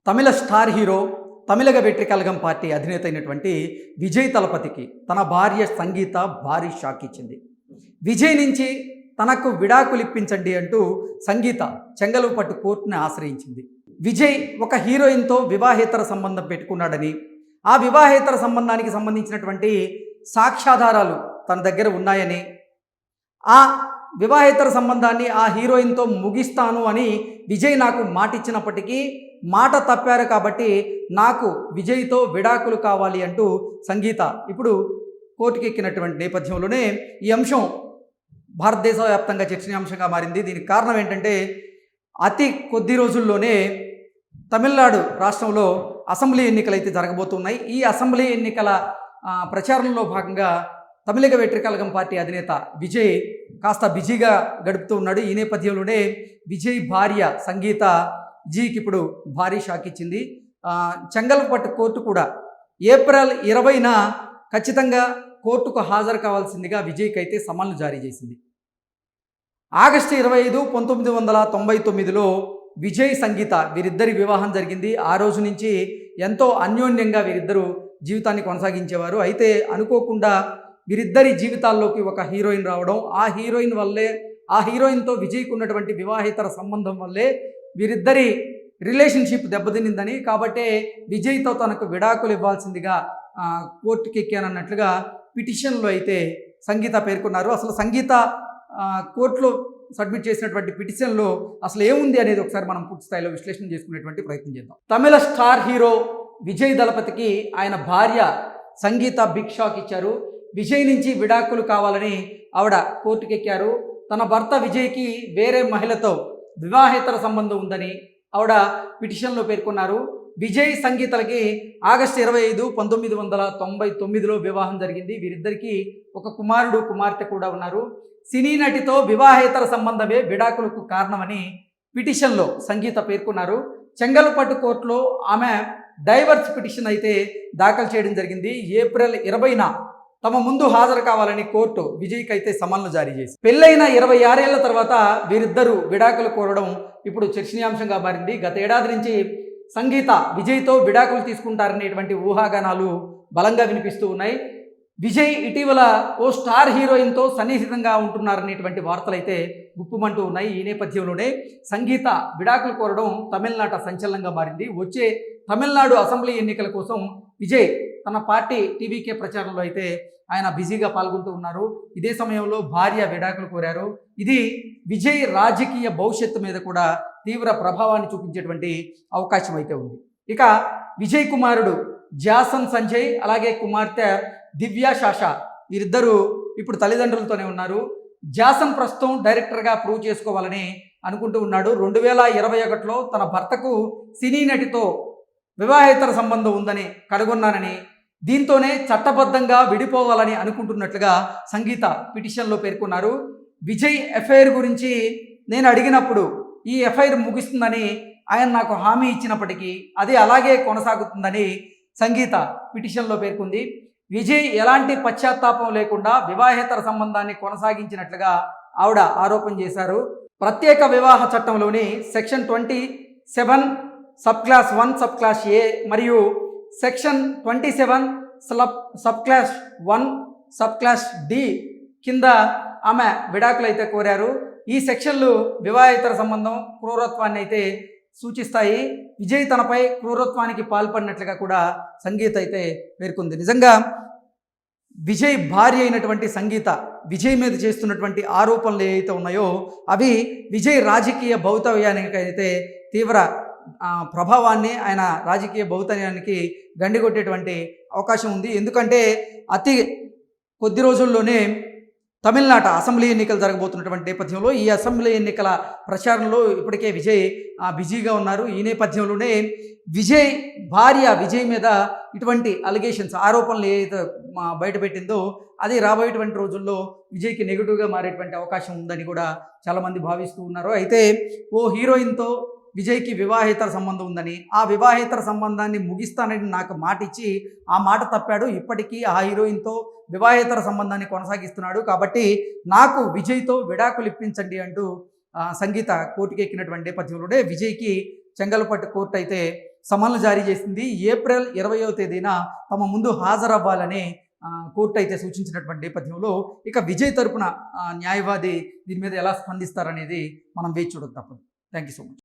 తమిళ star hero Tamilaga Vettri Kazhagam party అధినేత అయినటువంటి విజయ్ తలపతికి తన భార్య సంగీత భారీ షాక్ ఇచ్చింది. విజయ్ నుంచి తనకు విడాకులు ఇప్పించండి అంటూ సంగీత చెంగల్పట్టు కోర్టుని ఆశ్రయించింది. విజయ్ ఒక హీరోయిన్తో వివాహేతర సంబంధం పెట్టుకున్నాడని, ఆ వివాహేతర సంబంధానికి సంబంధించినటువంటి సాక్ష్యాధారాలు తన దగ్గర ఉన్నాయని, ఆ వివాహేతర సంబంధాన్ని ఆ హీరోయిన్తో ముగిస్తాను అని విజయ్ నాకు మాట ఇచ్చినప్పటికీ మాట తప్పారు కాబట్టి నాకు విజయ్తో విడాకులు కావాలి అంటూ సంగీత ఇప్పుడు కోర్టుకి ఎక్కినటువంటి నేపథ్యంలోనే ఈ అంశం భారతదేశ వ్యాప్తంగా చర్చనీయాంశంగా మారింది. దీనికి కారణం ఏంటంటే అతి కొద్ది రోజుల్లోనే తమిళనాడు రాష్ట్రంలో అసెంబ్లీ ఎన్నికలు అయితే జరగబోతున్నాయి. ఈ అసెంబ్లీ ఎన్నికల ప్రచారంలో భాగంగా తమిళగ వెట్రి కళగం పార్టీ అధినేత విజయ్ కాస్త బిజీగా గడుపుతూ ఉన్నాడు. ఈ నేపథ్యంలోనే విజయ్ భార్య సంగీత జీకి ఇప్పుడు భారీ షాక్ ఇచ్చింది. చెంగల్పట్టు కోర్టు కూడా ఏప్రిల్ 20న ఖచ్చితంగా కోర్టుకు హాజరు కావాల్సిందిగా విజయ్కి అయితే సమన్లు జారీ చేసింది. ఆగస్టు 25, 1999లో విజయ్ సంగీత వీరిద్దరి వివాహం జరిగింది. ఆ రోజు నుంచి ఎంతో అన్యోన్యంగా వీరిద్దరూ జీవితాన్ని కొనసాగించేవారు. అయితే అనుకోకుండా వీరిద్దరి జీవితాల్లోకి ఒక హీరోయిన్ రావడం, ఆ హీరోయిన్తో విజయ్కు ఉన్నటువంటి వివాహేతర సంబంధం వల్లే వీరిద్దరి రిలేషన్షిప్ దెబ్బతినిందని, కాబట్టే విజయ్తో తనకు విడాకులు ఇవ్వాల్సిందిగా కోర్టుకి ఎక్కానన్నట్లుగా పిటిషన్లో అయితే సంగీత పేర్కొన్నారు. అసలు సంగీత కోర్టులో సబ్మిట్ చేసినటువంటి పిటిషన్లో అసలు ఏముంది అనేది ఒకసారి మనం పూర్తి స్థాయిలో విశ్లేషణ చేసుకునేటువంటి ప్రయత్నం చేద్దాం. తమిళ స్టార్ హీరో విజయ్ దళపతికి ఆయన భార్య సంగీత బిగ్ షాక్ ఇచ్చారు. విజయ్ నుంచి విడాకులు కావాలని ఆవిడ కోర్టుకి ఎక్కారు. తన భర్త విజయ్కి వేరే మహిళతో వివాహేతర సంబంధం ఉందని ఆవిడ పిటిషన్లో పేర్కొన్నారు. విజయ్ సంగీతలకి ఆగస్టు 25, 1999లో వివాహం జరిగింది. వీరిద్దరికీ ఒక కుమారుడు కుమార్తె కూడా ఉన్నారు. సినీ నటితో వివాహేతర సంబంధమే విడాకులకు కారణమని పిటిషన్లో సంగీత పేర్కొన్నారు. చెంగల్పట్టు కోర్టులో ఆమె డైవర్స్ పిటిషన్ అయితే దాఖలు చేయడం జరిగింది. ఏప్రిల్ 20న తమ ముందు హాజరు కావాలని కోర్టు విజయ్కి అయితే సమన్లు జారీ చేసి, పెళ్ళైన 26 ఏళ్ల తర్వాత వీరిద్దరూ విడాకులు కోరడం ఇప్పుడు చర్చనీయాంశంగా మారింది. గత ఏడాది నుంచి సంగీత విజయ్తో విడాకులు తీసుకుంటారనేటువంటి ఊహాగానాలు బలంగా వినిపిస్తూ ఉన్నాయి. విజయ్ ఇటీవల ఓ స్టార్ హీరోయిన్తో సన్నిహితంగా ఉంటున్నారనేటువంటి వార్తలు అయితే గుప్పుమంటూ ఉన్నాయి. ఈ నేపథ్యంలోనే సంగీత విడాకులు కోరడం తమిళనాట సంచలనంగా మారింది. వచ్చే తమిళనాడు అసెంబ్లీ ఎన్నికల కోసం విజయ్ తన పార్టీ టీవీకే ప్రచారంలో అయితే ఆయన బిజీగా పాల్గొంటూ ఉన్నారు. ఇదే సమయంలో భార్య విడాకులు కోరారు. ఇది విజయ్ రాజకీయ భవిష్యత్తు మీద కూడా తీవ్ర ప్రభావాన్ని చూపించేటువంటి అవకాశం అయితే ఉంది. ఇక విజయ్ కుమారుడు జాసన్ సంజయ్ అలాగే కుమార్తె దివ్యా షాషా వీరిద్దరూ ఇప్పుడు తల్లిదండ్రులతోనే ఉన్నారు. జాసన్ ప్రస్తుతం డైరెక్టర్గా ప్రూవ్ చేసుకోవాలని అనుకుంటూ ఉన్నాడు. 2021లో తన భర్తకు సినీ నటితో వివాహేతర సంబంధం ఉందని కనుగొన్నానని, దీంతోనే చట్టబద్ధంగా విడిపోవాలని అనుకుంటున్నట్లుగా సంగీత పిటిషన్లో పేర్కొన్నారు. విజయ్ ఎఫ్ఐఆర్ గురించి నేను అడిగినప్పుడు ఈ ఎఫ్ఐఆర్ ముగుస్తుందని ఆయన నాకు హామీ ఇచ్చినప్పటికీ అది అలాగే కొనసాగుతుందని సంగీత పిటిషన్లో పేర్కొంది. విజయ్ ఎలాంటి పశ్చాత్తాపం లేకుండా వివాహేతర సంబంధాన్ని కొనసాగించినట్లుగా ఆవిడ ఆరోపణ చేశారు. ప్రత్యేక వివాహ చట్టంలోని section 27 sub clause 1 sub clause A మరియు section 27 sub clause 1 sub clause D కింద ఆమె విడాకులు అయితే కోరారు. ఈ సెక్షన్లు వివాహేతర సంబంధం క్రూరత్వాన్ని అయితే సూచిస్తాయి. విజయ్ తనపై క్రూరత్వానికి పాల్పడినట్లుగా కూడా సంగీత అయితే పేర్కొంది. నిజంగా విజయ్ భార్య అయినటువంటి సంగీత విజయ్ మీద చేస్తున్నటువంటి ఆరోపణలు ఏవైతే ఉన్నాయో అవి విజయ్ రాజకీయ భౌతవ్యానికి అయితే తీవ్ర ప్రభావాన్ని, ఆయన రాజకీయ భౌతన్యానికి గండికొట్టేటువంటి అవకాశం ఉంది. ఎందుకంటే అతి కొద్ది రోజుల్లోనే తమిళనాట అసెంబ్లీ ఎన్నికలు జరగబోతున్నటువంటి నేపథ్యంలో ఈ అసెంబ్లీ ఎన్నికల ప్రచారంలో ఇప్పటికే విజయ్ బిజీగా ఉన్నారు. ఈ నేపథ్యంలోనే విజయ్ భార్య విజయ్ మీద ఇటువంటి అలిగేషన్స్, ఆరోపణలు ఏదైతే బయటపెట్టిందో అది రాబోయేటువంటి రోజుల్లో విజయ్కి నెగిటివ్గా మారేటువంటి అవకాశం ఉందని కూడా చాలామంది భావిస్తూ ఉన్నారు. అయితే ఓ హీరోయిన్తో విజయ్కి వివాహేతర సంబంధం ఉందని, ఆ వివాహేతర సంబంధాన్ని ముగిస్తానని నాకు మాట ఇచ్చి ఆ మాట తప్పాడు. ఇప్పటికీ ఆ హీరోయిన్తో వివాహేతర సంబంధాన్ని కొనసాగిస్తున్నాడు. కాబట్టి నాకు విజయ్తో విడాకులు ఇప్పించండి అంటూ సంగీత కోర్టుకి ఎక్కినటువంటి నేపథ్యంలోనే విజయ్కి చెంగల్పట్టు కోర్టు అయితే సమన్లు జారీ చేసింది. ఏప్రిల్ 20వ తేదీన తమ ముందు హాజరవ్వాలని కోర్టు అయితే సూచించినటువంటి నేపథ్యంలో ఇక విజయ్ తరపున న్యాయవాది దీని మీద ఎలా స్పందిస్తారనేది మనం వేచి చూడక తప్పదు. Thank you so much.